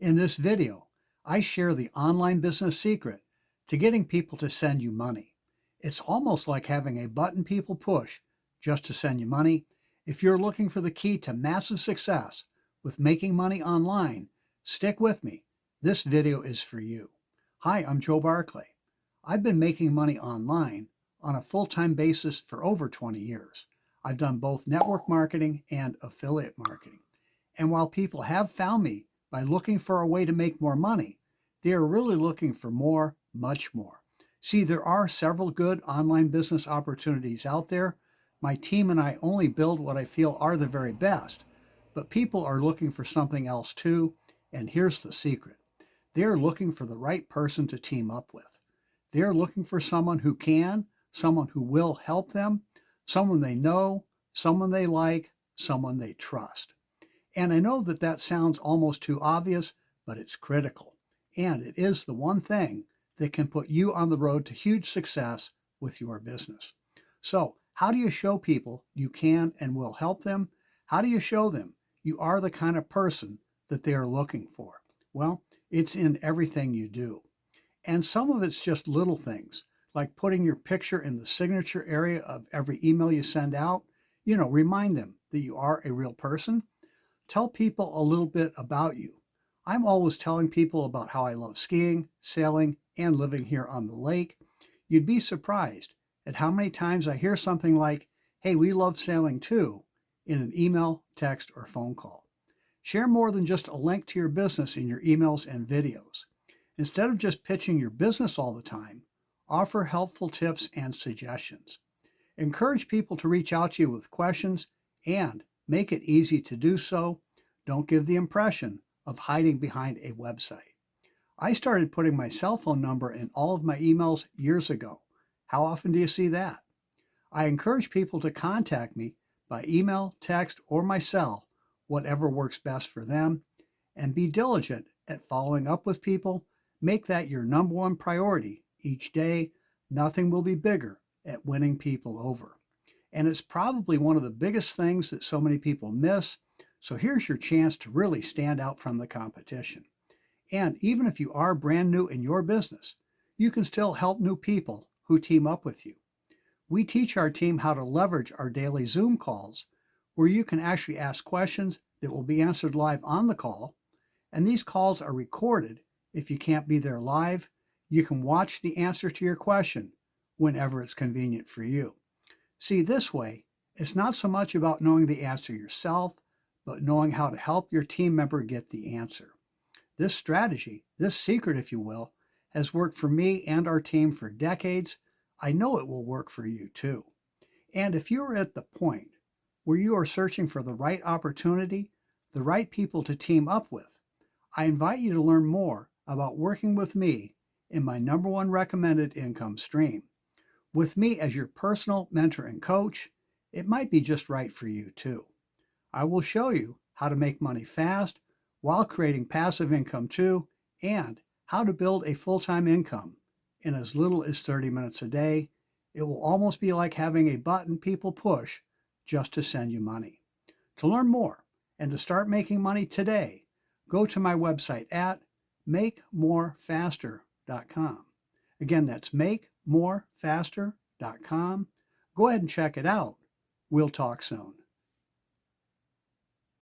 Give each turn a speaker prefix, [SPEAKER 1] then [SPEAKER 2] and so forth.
[SPEAKER 1] In this video, I share the online business secret to getting people to send you money. It's almost like having a button people push just to send you money. If you're looking for the key to massive success with making money online, stick with me. This video is for you. Hi, I'm Joe Barclay. I've been making money online on a full-time basis for over 20 years. I've done both network marketing and affiliate marketing. And while people have found me by looking for a way to make more money, they are really looking for more, much more. See, there are several good online business opportunities out there. My team and I only build what I feel are the very best, but people are looking for something else too, and here's the secret. They're looking for the right person to team up with. They're looking for someone who can, someone who will help them, someone they know, someone they like, someone they trust. And I know that that sounds almost too obvious, but it's critical. And it is the one thing that can put you on the road to huge success with your business. So, how do you show people you can and will help them? How do you show them you are the kind of person that they are looking for? Well, it's in everything you do. And some of it's just little things, like putting your picture in the signature area of every email you send out. Remind them that you are a real person. Tell people a little bit about you. I'm always telling people about how I love skiing, sailing, and living here on the lake. You'd be surprised at how many times I hear something like, "Hey, we love sailing too," in an email, text, or phone call. Share more than just a link to your business in your emails and videos. Instead of just pitching your business all the time, offer helpful tips and suggestions. Encourage people to reach out to you with questions and make it easy to do so. Don't give the impression of hiding behind a website. I started putting my cell phone number in all of my emails years ago. How often do you see that? I encourage people to contact me by email, text, or my cell, whatever works best for them, and be diligent at following up with people. Make that your number one priority each day. Nothing will be bigger at winning people over. And it's probably one of the biggest things that so many people miss. So here's your chance to really stand out from the competition. And even if you are brand new in your business, you can still help new people who team up with you. We teach our team how to leverage our daily Zoom calls, where you can actually ask questions that will be answered live on the call. And these calls are recorded. If you can't be there live, you can watch the answer to your question whenever it's convenient for you. See, this way, it's not so much about knowing the answer yourself, but knowing how to help your team member get the answer. This strategy, this secret, if you will, has worked for me and our team for decades. I know it will work for you too. And if you're at the point where you are searching for the right opportunity, the right people to team up with, I invite you to learn more about working with me in my number one recommended income stream. With me as your personal mentor and coach, it might be just right for you too. I will show you how to make money fast while creating passive income too, and how to build a full-time income in as little as 30 minutes a day. It will almost be like having a button people push just to send you money. To learn more and to start making money today, go to my website at makemorefaster.com. Again, that's makemorefaster.com. Go ahead and check it out. We'll talk soon.